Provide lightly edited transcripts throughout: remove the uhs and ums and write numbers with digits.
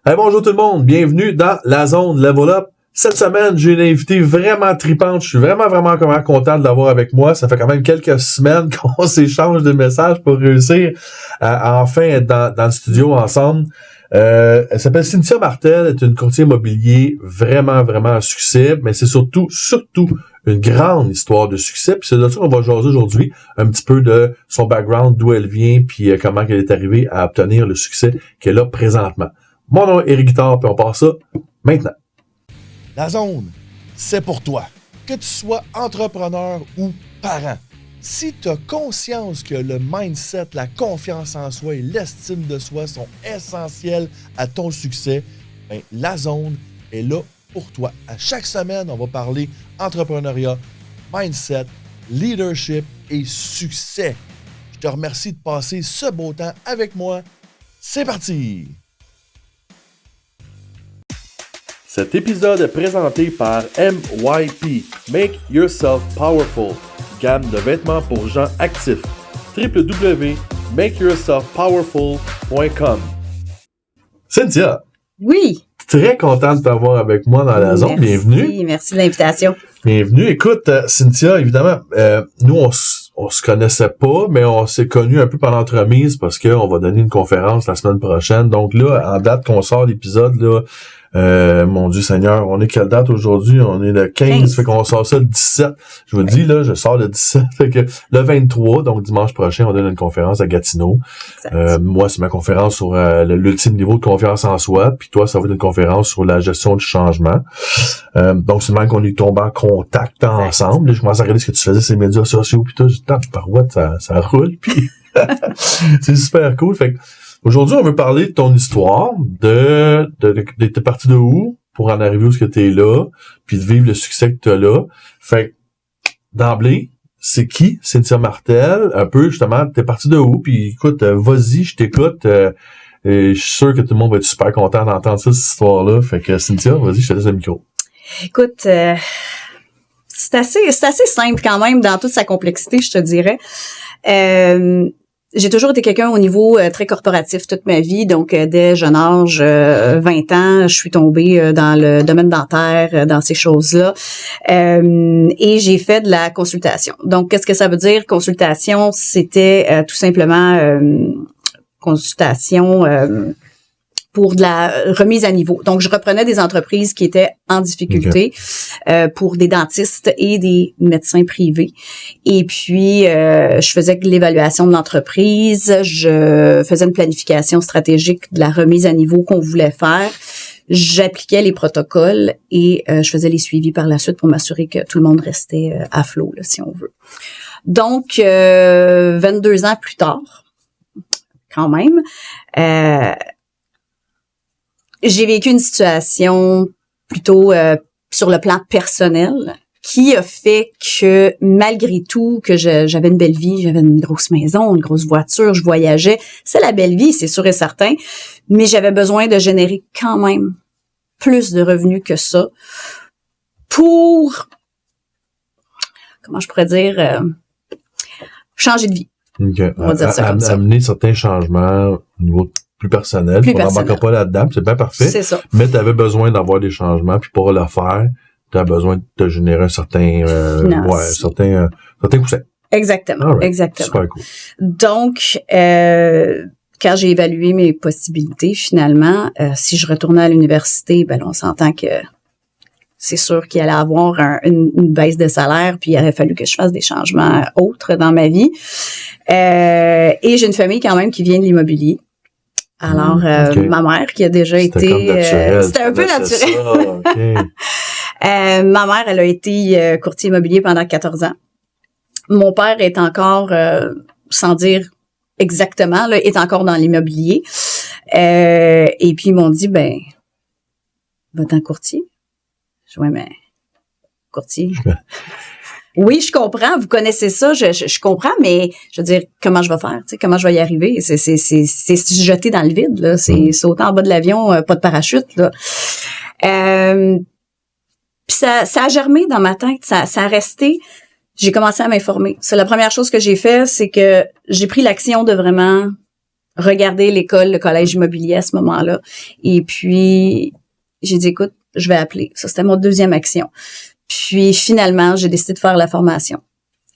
Hey, bonjour tout le monde, bienvenue dans la zone Level Up. Cette semaine, j'ai une invitée vraiment tripante. Je suis vraiment content de l'avoir avec moi. Ça fait quand même quelques semaines qu'on s'échange des messages pour réussir à enfin être dans le studio ensemble. Elle s'appelle Cynthia Martel, elle est une courtier immobilier vraiment un succès, mais c'est surtout une grande histoire de succès. Puis c'est de ça qu'on va jaser aujourd'hui, un petit peu de son background, d'où elle vient, puis comment elle est arrivée à obtenir le succès qu'elle a présentement. Mon nom est Éric Guitard, puis on part ça maintenant. La zone, c'est pour toi. Que tu sois entrepreneur ou parent. Si tu as conscience que le mindset, la confiance en soi et l'estime de soi sont essentiels à ton succès, ben, la zone est là pour toi. À chaque semaine, on va parler entrepreneuriat, mindset, leadership et succès. Je te remercie de passer ce beau temps avec moi. C'est parti! Cet épisode est présenté par MYP, Make Yourself Powerful, gamme de vêtements pour gens actifs. www.makeyourselfpowerful.com. Cynthia! Oui! Très content de t'avoir avec moi dans la zone. Bienvenue. Merci de l'invitation. Bienvenue. Écoute, Cynthia, évidemment, nous, on se connaissait pas, mais on s'est connus un peu par l'entremise parce qu'on va donner une conférence la semaine prochaine. Donc là, en date qu'on sort l'épisode, là, mon Dieu Seigneur, on est quelle date aujourd'hui? On est le 15, fait qu'on sort ça le 17. Je vous le dis, là, je sors le 17. Fait que le 23, donc dimanche prochain, on donne une conférence à Gatineau. Moi, c'est ma conférence sur l'ultime niveau de confiance en soi. Puis toi, ça va être une conférence sur la gestion du changement. Donc, c'est même qu'on est tombé en contact ensemble. Là, je commence à regarder ce que tu faisais sur les médias sociaux. Puis toi, je dis, tabarouette, ça roule. Puis c'est super cool. Fait que aujourd'hui, on veut parler de ton histoire, de t'es parti de où pour en arriver où ce que t'es là, puis de vivre le succès que t'as là. Fait que, d'emblée, c'est qui Cynthia Martel? Un peu, justement, t'es parti de où? Puis écoute, vas-y, je t'écoute. Et je suis sûr que tout le monde va être super content d'entendre ça, cette histoire-là. Fait que Cynthia, vas-y, je te laisse le micro. Écoute, c'est assez simple quand même dans toute sa complexité, je te dirais. J'ai toujours été quelqu'un au niveau très corporatif toute ma vie, donc dès jeune âge, 20 ans, je suis tombée dans le domaine dentaire, dans ces choses-là, et j'ai fait de la consultation. Donc, qu'est-ce que ça veut dire, consultation? C'était tout simplement consultation pour de la remise à niveau. Donc, je reprenais des entreprises qui étaient en difficulté pour des dentistes et des médecins privés. Et puis, je faisais l'évaluation de l'entreprise, je faisais une planification stratégique de la remise à niveau qu'on voulait faire. J'appliquais les protocoles et je faisais les suivis par la suite pour m'assurer que tout le monde restait à flot, là, si on veut. Donc, 22 ans plus tard, quand même, j'ai vécu une situation plutôt sur le plan personnel qui a fait que malgré tout, que j'avais une belle vie, j'avais une grosse maison, une grosse voiture, je voyageais. C'est la belle vie, c'est sûr et certain, mais j'avais besoin de générer quand même plus de revenus que ça pour, comment je pourrais dire, changer de vie. Okay. On va dire ça comme ça. Amener certains changements au niveau plus personnel. On n'embarquera pas là-dedans, c'est bien parfait. C'est ça. Mais tu avais besoin d'avoir des changements, puis pour le faire, tu as besoin de te générer un certain coussin. Exactement, right. Exactement. Super cool. Donc, quand j'ai évalué mes possibilités, finalement, si je retournais à l'université, ben là, on s'entend que c'est sûr qu'il allait avoir une baisse de salaire, puis il aurait fallu que je fasse des changements autres dans ma vie. Et j'ai une famille quand même qui vient de l'immobilier. Alors, ma mère qui a déjà été... c'était un peu naturel. Ma mère, elle a été courtier immobilier pendant 14 ans. Mon père est encore, sans dire exactement, là, est encore dans l'immobilier. Et puis, ils m'ont dit, va-t'en courtier. Je dis, ouais, mais courtier... Oui, je comprends, vous connaissez ça, je comprends, mais je veux dire, comment je vais faire, tu sais, comment je vais y arriver? C'est se jeter dans le vide, là. C'est sauter en bas de l'avion, pas de parachute, là. Puis ça a germé dans ma tête, ça a resté. J'ai commencé à m'informer. C'est la première chose que j'ai fait, c'est que j'ai pris l'action de vraiment regardé l'école, le collège immobilier à ce moment-là. Et puis, j'ai dit, écoute, je vais appeler. Ça, c'était mon deuxième action. Puis, finalement, j'ai décidé de faire la formation.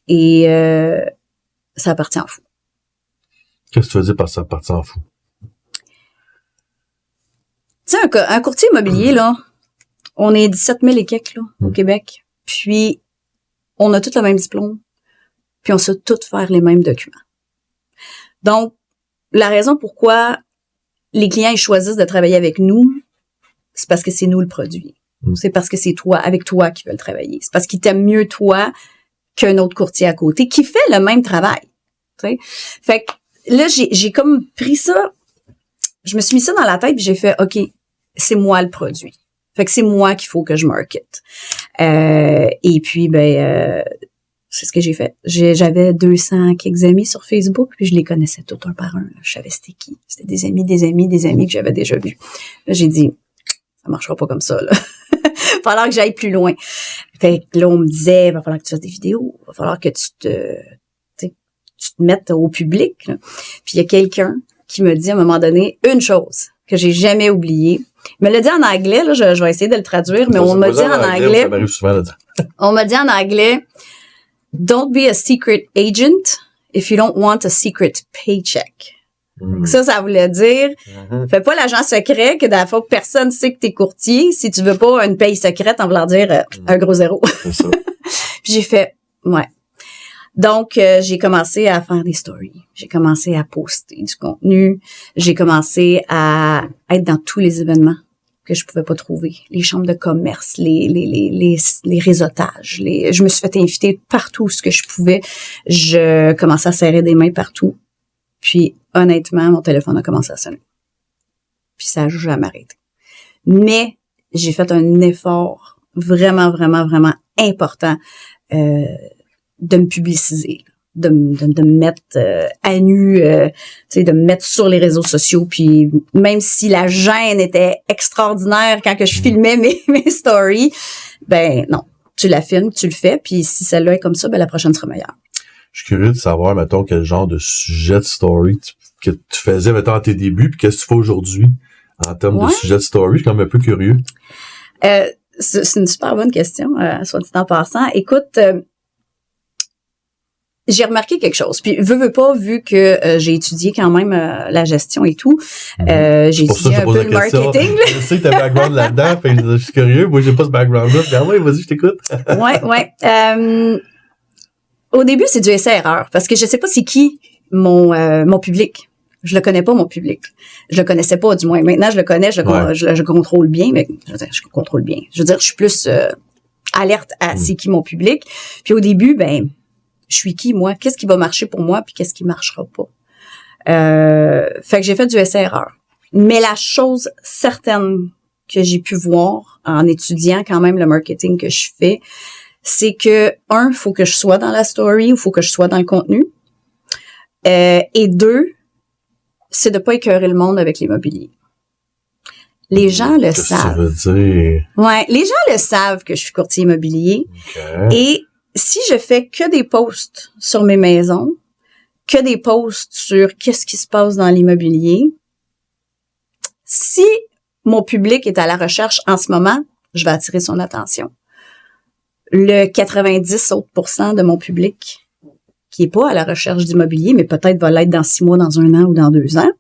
Et ça a parti en fou. Qu'est-ce que tu veux dire par ça parti en fou? Tu sais, un courtier immobilier, là, on est 17 000 et quelques, là, au Québec. Puis, on a tous le même diplôme. Puis, on sait tous faire les mêmes documents. Donc, la raison pourquoi les clients ils choisissent de travailler avec nous, c'est parce que c'est nous le produit. C'est parce que c'est toi, avec toi qu'ils veulent travailler. C'est parce qu'ils t'aiment mieux toi qu'un autre courtier à côté qui fait le même travail. Tu sais? Fait que là, j'ai comme pris ça, je me suis mis ça dans la tête puis j'ai fait, OK, c'est moi le produit. Fait que c'est moi qu'il faut que je market. Et puis, c'est ce que j'ai fait. J'avais 200 quelques amis sur Facebook, puis je les connaissais tous un par un. Là. Je savais c'était qui. C'était des amis que j'avais déjà vus. Là, j'ai dit, ça marchera pas comme ça, là. Il va falloir que j'aille plus loin. Fait que là, on me disait, il va falloir que tu fasses des vidéos. Il va falloir que tu te mettes au public. Là. Puis il y a quelqu'un qui me dit à un moment donné une chose que j'ai jamais oubliée. Il me l'a dit en anglais, là, je vais essayer de le traduire, mais on m'a dit en anglais. Ça m'arrive souvent de dire. On m'a dit en anglais, don't be a secret agent if you don't want a secret paycheck. Ça voulait dire, fais pas l'agent secret que la fois personne sait que t'es courtier si tu veux pas une paye secrète en voulant dire un gros zéro. C'est ça. Puis j'ai fait, ouais. Donc, j'ai commencé à faire des stories. J'ai commencé à poster du contenu. J'ai commencé à être dans tous les événements que je pouvais pas trouver. Les chambres de commerce, les réseautages. Je me suis fait inviter partout où ce que je pouvais. Je commençais à serrer des mains partout. Puis, honnêtement, mon téléphone a commencé à sonner. Puis, ça n'a jamais arrêté. Mais, j'ai fait un effort vraiment, vraiment, vraiment important de me publiciser, de me mettre à nu, de me mettre sur les réseaux sociaux. Puis, même si la gêne était extraordinaire quand que je filmais mes stories, ben non, tu la filmes, tu le fais. Puis, si celle-là est comme ça, ben la prochaine sera meilleure. Je suis curieux de savoir, mettons, quel genre de sujet de story que tu faisais, mettons, à tes débuts, puis qu'est-ce que tu fais aujourd'hui en termes de sujet de story. Je suis quand même un peu curieux. C'est une super bonne question, soit dit en passant. Écoute, j'ai remarqué quelque chose. Puis, veux pas, vu que j'ai étudié quand même la gestion et tout, j'ai étudié un peu le marketing. Je sais que t'as un background là-dedans, fait que je suis curieux. Moi, j'ai pas ce background-là. Ah ouais, vas-y, je t'écoute. Ouais. Au début, c'est du essai-erreur, parce que je sais pas c'est qui mon public. Je le connais pas, mon public. Je le connaissais pas, du moins. Maintenant, je le connais, je contrôle bien, mais je contrôle bien. Je veux dire, je suis plus alerte à c'est qui mon public. Puis au début, je suis qui, moi? Qu'est-ce qui va marcher pour moi, puis qu'est-ce qui marchera pas? Fait que j'ai fait du essai-erreur. Mais la chose certaine que j'ai pu voir en étudiant quand même le marketing que je fais, c'est que, faut que je sois dans la story ou faut que je sois dans le contenu. Et 2, c'est de pas écœurer le monde avec l'immobilier. Les gens le savent. Qu'est-ce que tu veux dire? Ouais, les gens le savent que je suis courtier immobilier. Okay. Et si je fais que des posts sur mes maisons, que des posts sur qu'est-ce qui se passe dans l'immobilier, si mon public est à la recherche en ce moment, je vais attirer son attention. Le 90% de mon public qui est pas à la recherche d'immobilier, mais peut-être va l'être dans 6 mois, dans 1 an ou dans 2 ans,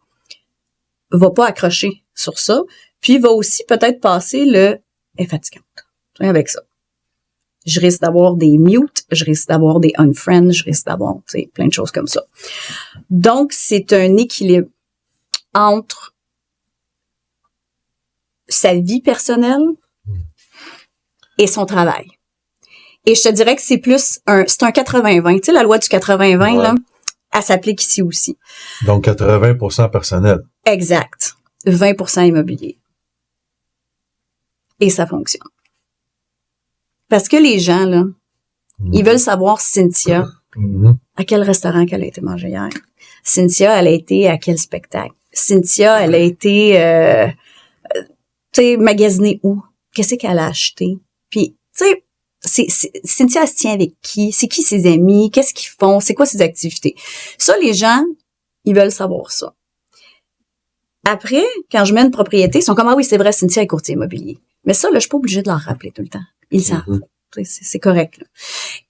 va pas accrocher sur ça, puis va aussi peut-être passer le « est fatigante » avec ça. Je risque d'avoir des mutes, je risque d'avoir des unfriends, je risque d'avoir plein de choses comme ça. Donc, c'est un équilibre entre sa vie personnelle et son travail. Et je te dirais que c'est plus c'est un 80-20. Tu sais, la loi du 80-20, là, elle s'applique ici aussi. Donc, 80% personnel. Exact. 20% immobilier. Et ça fonctionne. Parce que les gens, là, ils veulent savoir Cynthia, à quel restaurant qu'elle a été manger hier. Cynthia, elle a été à quel spectacle. Cynthia, elle a été, magasinée où? Qu'est-ce qu'elle a acheté? Puis, tu sais, Cynthia, elle se tient avec qui? C'est qui ses amis? Qu'est-ce qu'ils font? C'est quoi ses activités? Ça, les gens, ils veulent savoir ça. après, quand je mets une propriété, ils sont comme, ah oui, c'est vrai, Cynthia est courtier immobilier. Mais ça, là, je suis pas obligée de leur rappeler tout le temps. Ils savent. C'est correct, là.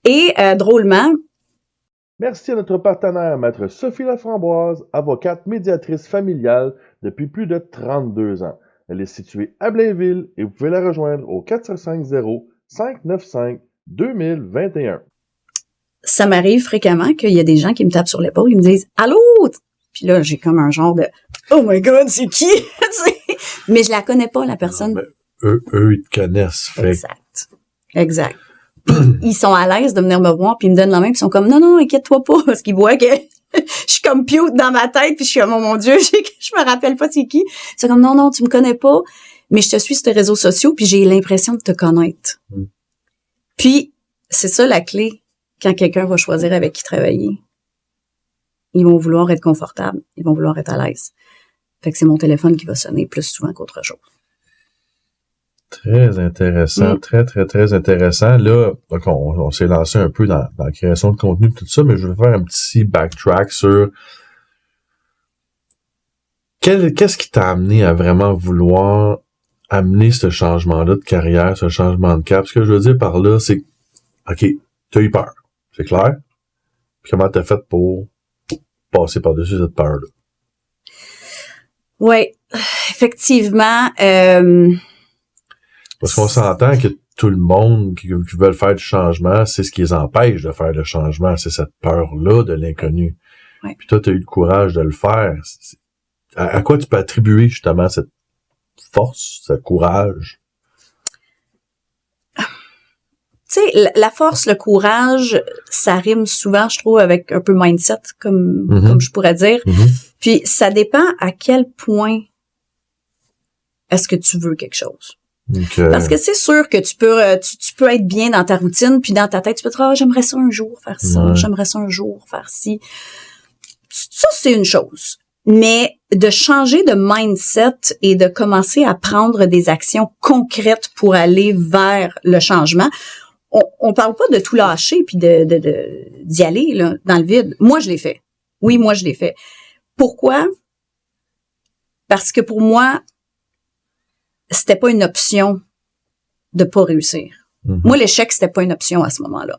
Et, drôlement. Merci à notre partenaire, Maître Sophie Laframboise, avocate médiatrice familiale depuis plus de 32 ans. Elle est située à Blainville et vous pouvez la rejoindre au 450-595-2021. Ça m'arrive fréquemment qu'il y a des gens qui me tapent sur l'épaule, ils me disent « Allô? » Puis là, j'ai comme un genre de « Oh my God, c'est qui? » Mais je la connais pas, la personne. Non, eux, ils te connaissent. Exact. Puis ils sont à l'aise de venir me voir, puis ils me donnent la main, puis ils sont comme « Non, inquiète-toi pas », parce qu'ils voient que je suis comme pute dans ma tête, puis je suis comme « Oh mon Dieu, je me rappelle pas c'est qui. » C'est comme « Non, tu me connais pas, mais je te suis sur tes réseaux sociaux, puis j'ai l'impression de te connaître. » Puis, c'est ça la clé. Quand quelqu'un va choisir avec qui travailler, ils vont vouloir être confortables, ils vont vouloir être à l'aise. Fait que c'est mon téléphone qui va sonner plus souvent qu'autre chose. Très intéressant, très, très, très intéressant. Là, donc on s'est lancé un peu dans la création de contenu et tout ça, mais je vais faire un petit backtrack sur qu'est-ce qui t'a amené à vraiment vouloir amener ce changement-là de carrière, ce changement de cap. Ce que je veux dire par là, c'est OK, t'as eu peur, c'est clair. Puis comment t'as fait pour passer par-dessus cette peur-là? Oui, effectivement. Parce qu'on s'entend que tout le monde qui veut faire du changement, c'est ce qui les empêche de faire le changement, c'est cette peur-là de l'inconnu. Ouais. Puis toi, tu as eu le courage de le faire. À quoi tu peux attribuer justement cette force, ce courage? Tu sais, la force, le courage, ça rime souvent, je trouve, avec un peu mindset, comme je pourrais dire. Puis, ça dépend à quel point est-ce que tu veux quelque chose. Okay. Parce que c'est sûr que tu peux être bien dans ta routine, puis dans ta tête, tu peux te dire, j'aimerais ça un jour faire ça, j'aimerais ça un jour faire ci. Ça, c'est une chose. Mais de changer de mindset et de commencer à prendre des actions concrètes pour aller vers le changement, on parle pas de tout lâcher puis d'y aller là, dans le vide. Moi, je l'ai fait. Oui, moi, je l'ai fait. Pourquoi? Parce que pour moi, c'était pas une option de pas réussir. Moi, l'échec, c'était pas une option à ce moment-là.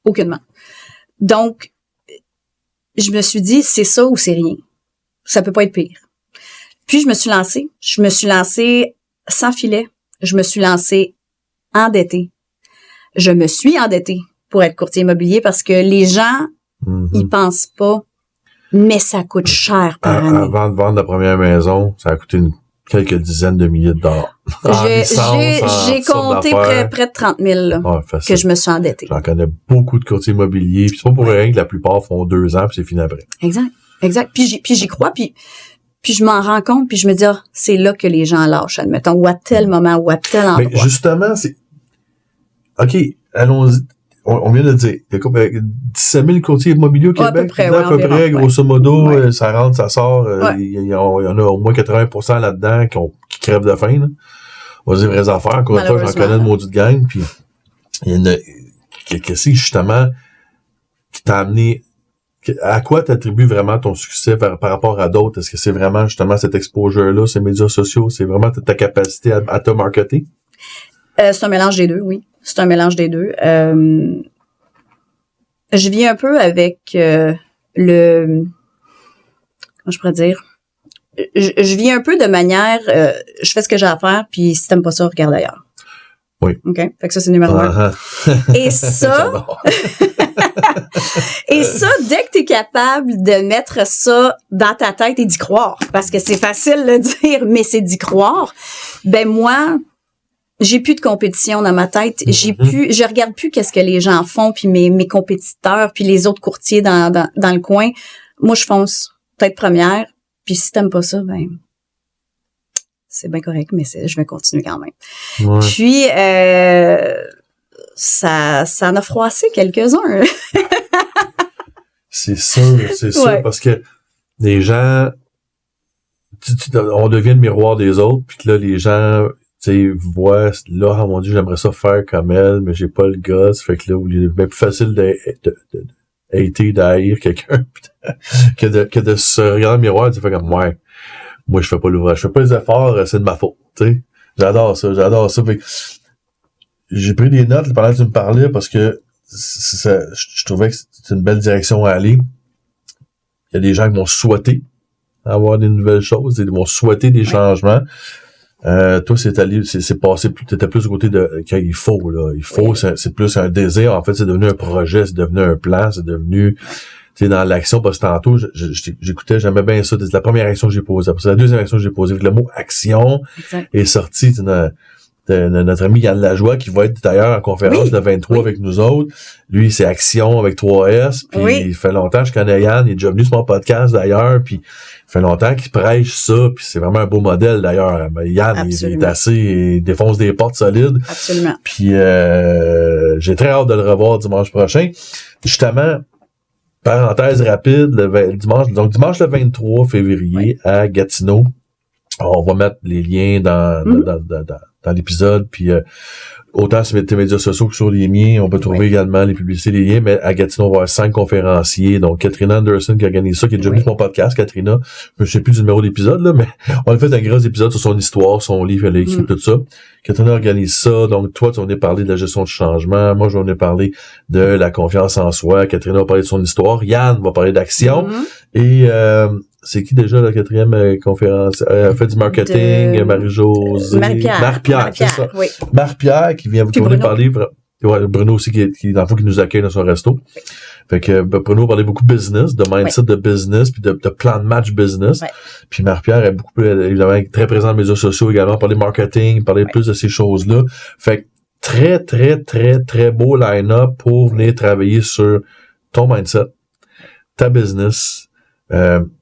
Aucunement. Donc, je me suis dit, c'est ça ou c'est rien. Ça peut pas être pire. Puis, je me suis lancée. Je me suis lancée sans filet. Je me suis lancée endettée. Je me suis endettée pour être courtier immobilier parce que les gens, ils pensent pas, mais ça coûte cher par année. Avant de vendre la première maison, ça a coûté quelques dizaines de milliers de dollars. J'ai compté près de 30 000 là, que je me suis endettée. J'en connais beaucoup de courtiers immobiliers. Puis c'est pas pour rien que la plupart font 2 ans puis c'est fini après. Exact. Puis j'y crois, puis je m'en rends compte, puis je me dis, c'est là que les gens lâchent, admettons, ou à tel moment, ou à tel endroit. Mais justement, c'est... OK, allons-y. On vient de dire, il y a 17 000 courtiers immobiliers au Québec. À peu près, grosso modo, ça rentre, ça sort. Il y en a au moins 80% là-dedans qui crèvent de faim. Là. On va dire vraies affaires. Encore une fois, j'en connais une maudite gang. Puis, il y en a... Qu'est-ce que justement qui t'a amené... À quoi t'attribues vraiment ton succès par rapport à d'autres? Est-ce que c'est vraiment justement cet exposure-là, ces médias sociaux? C'est vraiment ta capacité à te marketer? C'est un mélange des deux, oui. C'est un mélange des deux. Je vis un peu avec comment je pourrais dire? Je vis un peu de manière, je fais ce que j'ai à faire, puis si t'aimes pas ça, regarde ailleurs. Oui. OK? Fait que ça, c'est numéro 1. Et ça... Et ça, dès que t'es capable de mettre ça dans ta tête et d'y croire, parce que c'est facile de dire, mais c'est d'y croire, ben moi... J'ai plus de compétition dans ma tête. Je regarde plus qu'est-ce que les gens font, puis mes compétiteurs, puis les autres courtiers dans le coin. Moi, je fonce tête première. Puis si t'aimes pas ça, ben c'est bien correct, mais je vais continuer quand même. Ouais. Puis ça en a froissé quelques-uns. C'est sûr, parce que les gens, on devient le miroir des autres, puis que là les gens tu vois, là, oh mon Dieu, j'aimerais ça faire comme elle, mais j'ai pas le gosse. Fait que là, il est bien plus facile d'haïr quelqu'un que de se regarder dans le miroir et de faire comme, ouais. moi, je fais pas l'ouvrage. Je fais pas les efforts, c'est de ma faute, tu sais. J'adore ça. Fait que j'ai pris des notes pendant que tu me parlais parce que je trouvais que c'est une belle direction à aller. Il y a des gens qui vont souhaiter avoir des nouvelles choses, ils vont souhaiter des changements. Toi, c'est passé plus, t'étais plus du côté de qu'il faut, là. Il faut, c'est plus un désir. En fait, c'est devenu un projet, c'est devenu un plan, c'est devenu, tu sais, dans l'action, parce que tantôt, j'écoutais, j'aimais bien ça. C'est la première action que j'ai posée. Après, c'est la deuxième action que j'ai posée. Le mot action est sorti de notre ami Yann Lajoie, qui va être d'ailleurs en conférence le 23 avec nous autres. Lui, c'est Action avec 3S. Puis il fait longtemps que je connais Yann. Il est déjà venu sur mon podcast d'ailleurs. Puis il fait longtemps qu'il prêche ça. Puis c'est vraiment un beau modèle d'ailleurs. Yann, il est assez, il défonce des portes solides. Absolument. Puis j'ai très hâte de le revoir dimanche prochain. Justement, parenthèse rapide, dimanche le 23 février à Gatineau. On va mettre les liens dans l'épisode, puis autant sur tes médias sociaux que sur les miens, on peut trouver également les publicités, les liens, mais à Gatineau, on va avoir 5 conférenciers, donc Katrina Anderson qui organise ça, qui est déjà venue sur mon podcast, Katrina, je sais plus du numéro d'épisode, là, mais on a fait un gros épisode sur son histoire, son livre, elle a écrit tout ça. Katrina organise ça, donc toi, tu en as parlé de la gestion du changement, moi, j'en ai parlé de la confiance en soi, Katrina va parler de son histoire, Yann va parler d'action, et c'est qui déjà la quatrième conférence? Elle fait du marketing, Marie-Josée. Marie-Pierre, c'est ça. Oui. Marie-Pierre qui vient vous parler. Bruno aussi qui dans le fond, qui nous accueille dans son resto. Fait que Bruno parlait beaucoup de business, de mindset de business, puis de plan de match business. Puis Marie-Pierre est beaucoup, évidemment, très présente dans les médias sociaux également, parler marketing, parler plus de ces choses-là. Fait que très, très, très, très beau line-up pour venir travailler sur ton mindset, ta business,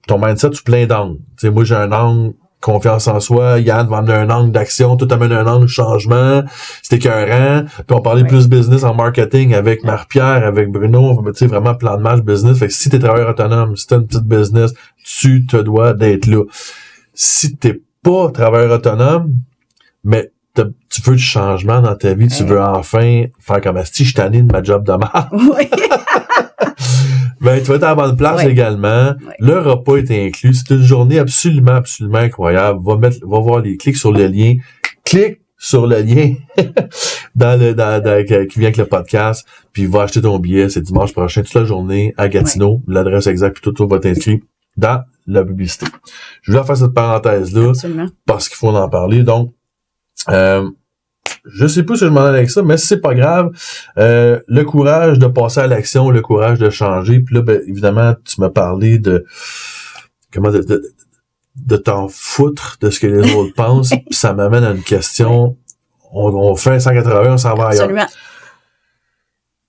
ton mindset sous plein d'angles. Tu sais, moi, j'ai un angle confiance en soi, Yann va amener un angle d'action, tout amène un angle changement, c'est écœurant, puis on parlait plus business en marketing avec Marie-Pierre, avec Bruno, tu sais, vraiment plan de match business. Fait que si t'es travailleur autonome, si t'as une petite business, tu te dois d'être là. Si t'es pas travailleur autonome, mais tu veux du changement dans ta vie, tu veux enfin faire comme si je t'annule de ma job de merde. Ben, tu vas être à la bonne place également. Le repas est inclus. C'est une journée absolument, absolument incroyable. Va voir clique sur le lien. Clique sur le lien qui vient avec le podcast. Puis va acheter ton billet. C'est dimanche prochain, toute la journée à Gatineau. L'adresse exacte, puis tout va t'inscrire dans la publicité. Je voulais faire cette parenthèse-là. Absolument. Parce qu'il faut en parler. Donc, je sais pas si je m'en allais avec ça, mais c'est pas grave. Le courage de passer à l'action, le courage de changer. Puis là, ben, évidemment, tu m'as parlé de t'en foutre de ce que les autres pensent. Puis ça m'amène à une question. On fait 180, on s'en va ailleurs. Absolument.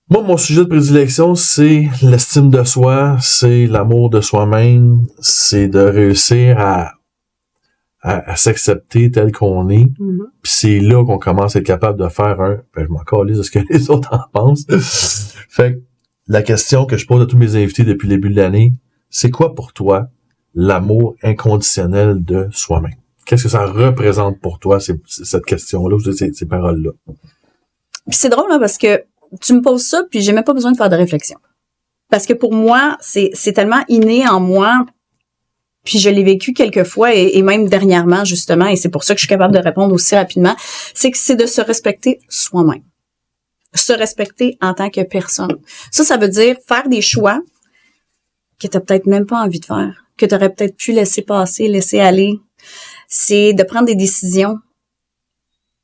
Moi, mon sujet de prédilection, c'est l'estime de soi, c'est l'amour de soi-même, c'est de réussir à s'accepter tel qu'on est. Mm-hmm. Puis c'est là qu'on commence à être capable de faire je m'en calisse de ce que les autres en pensent. Fait que la question que je pose à tous mes invités depuis le début de l'année, c'est quoi pour toi l'amour inconditionnel de soi-même? Qu'est-ce que ça représente pour toi, cette question-là, ces paroles-là? Puis c'est drôle, là, parce que tu me poses ça, puis j'ai même pas besoin de faire de réflexion. Parce que pour moi, c'est tellement inné en moi. Puis je l'ai vécu quelques fois et même dernièrement, justement, et c'est pour ça que je suis capable de répondre aussi rapidement, c'est que c'est de se respecter soi-même. Se respecter en tant que personne. Ça veut dire faire des choix que t'as peut-être même pas envie de faire, que t'aurais peut-être pu laisser passer, laisser aller. C'est de prendre des décisions,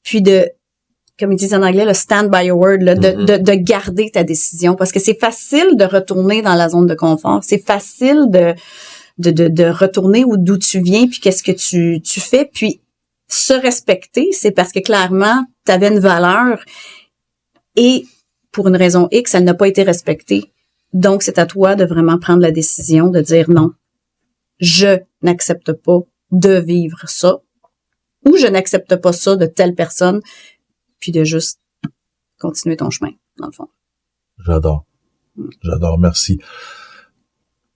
puis de, comme ils disent en anglais, le stand by your word, là, de garder ta décision. Parce que c'est facile de retourner dans la zone de confort. C'est facile de retourner d'où tu viens, puis qu'est-ce que tu fais. Puis se respecter, c'est parce que clairement, tu avais une valeur et pour une raison X, elle n'a pas été respectée. Donc, c'est à toi de vraiment prendre la décision de dire non, je n'accepte pas de vivre ça ou je n'accepte pas ça de telle personne, puis de juste continuer ton chemin, dans le fond. J'adore, merci.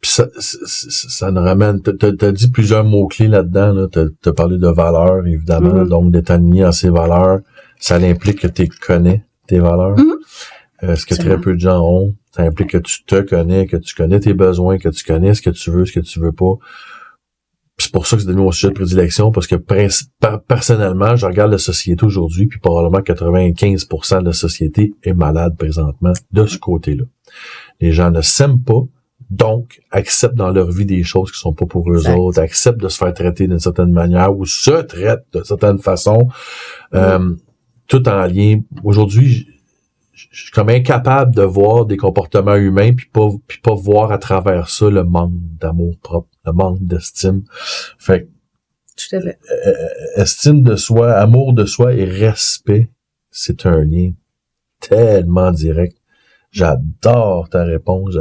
Puis ça nous ramène, t'as dit plusieurs mots-clés là-dedans, là. T'as parlé de valeurs, évidemment, donc d'être aligné à ces valeurs, ça implique que tu connais tes valeurs. Ce que très peu de gens ont, ça implique que tu te connais, que tu connais tes besoins, que tu connais ce que tu veux pas. Puis c'est pour ça que c'est devenu mon sujet de prédilection, parce que personnellement, je regarde la société aujourd'hui, puis probablement 95% de la société est malade présentement de ce côté-là. Les gens ne s'aiment pas, donc acceptent dans leur vie des choses qui sont pas pour eux Exact. autres, acceptent de se faire traiter d'une certaine manière ou se traitent d'une certaine façon, tout en lien. Aujourd'hui, je suis comme incapable de voir des comportements humains puis pas voir à travers ça le manque d'amour propre, le manque d'estime. Fait que, Tout à fait. estime de soi, amour de soi et respect, c'est un lien tellement direct. J'adore ta réponse.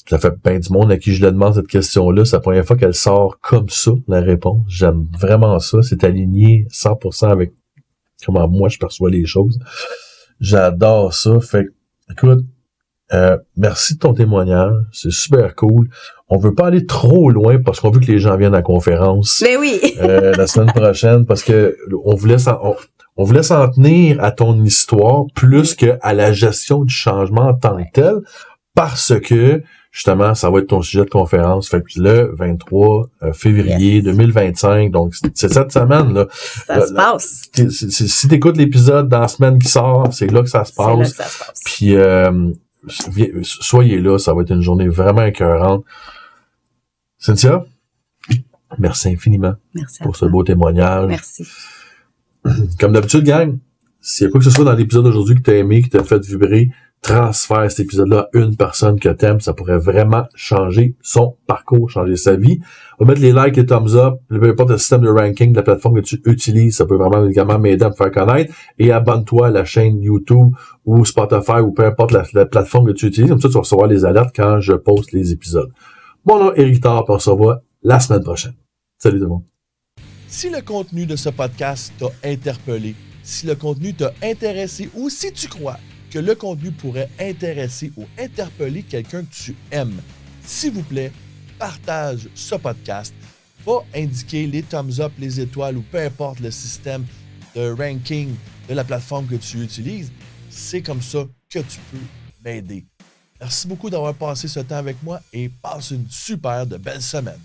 Ça fait bien du monde à qui je le demande cette question-là. C'est la première fois qu'elle sort comme ça, la réponse. J'aime vraiment ça. C'est aligné 100% avec comment moi je perçois les choses. J'adore ça. Fait que, écoute, merci de ton témoignage. C'est super cool. On veut pas aller trop loin parce qu'on veut que les gens viennent à la conférence. Mais oui. La semaine prochaine parce que on voulait s'en tenir à ton histoire plus que à la gestion du changement en tant que tel parce que justement ça va être ton sujet de conférence. Fait que le 23 février 2025, donc c'est cette semaine là. Ça se passe. Si t'écoutes l'épisode dans la semaine qui sort, c'est là que ça se passe. C'est là que ça se passe. Puis soyez là, ça va être une journée vraiment écœurante. Cynthia, merci infiniment Merci pour ce beau témoignage. Merci. Comme d'habitude, gang, s'il y a quoi que ce soit dans l'épisode d'aujourd'hui que t'as aimé, qui t'a fait vibrer, transfère cet épisode-là à une personne que t'aimes. Ça pourrait vraiment changer son parcours, changer sa vie. On va mettre les likes, les thumbs up, peu importe le système de ranking de la plateforme que tu utilises. Ça peut vraiment également m'aider à me faire connaître. Et abonne-toi à la chaîne YouTube ou Spotify ou peu importe la plateforme que tu utilises. Comme ça, tu vas recevoir les alertes quand je poste les épisodes. Mon nom est Éric Tard, puis on se revoit la semaine prochaine. Salut tout le monde. Si le contenu de ce podcast t'a interpellé, si le contenu t'a intéressé ou si tu crois que le contenu pourrait intéresser ou interpeller quelqu'un que tu aimes, s'il vous plaît, partage ce podcast. Va indiquer les thumbs up, les étoiles ou peu importe le système de ranking de la plateforme que tu utilises. C'est comme ça que tu peux m'aider. Merci beaucoup d'avoir passé ce temps avec moi et passe une super de belle semaine.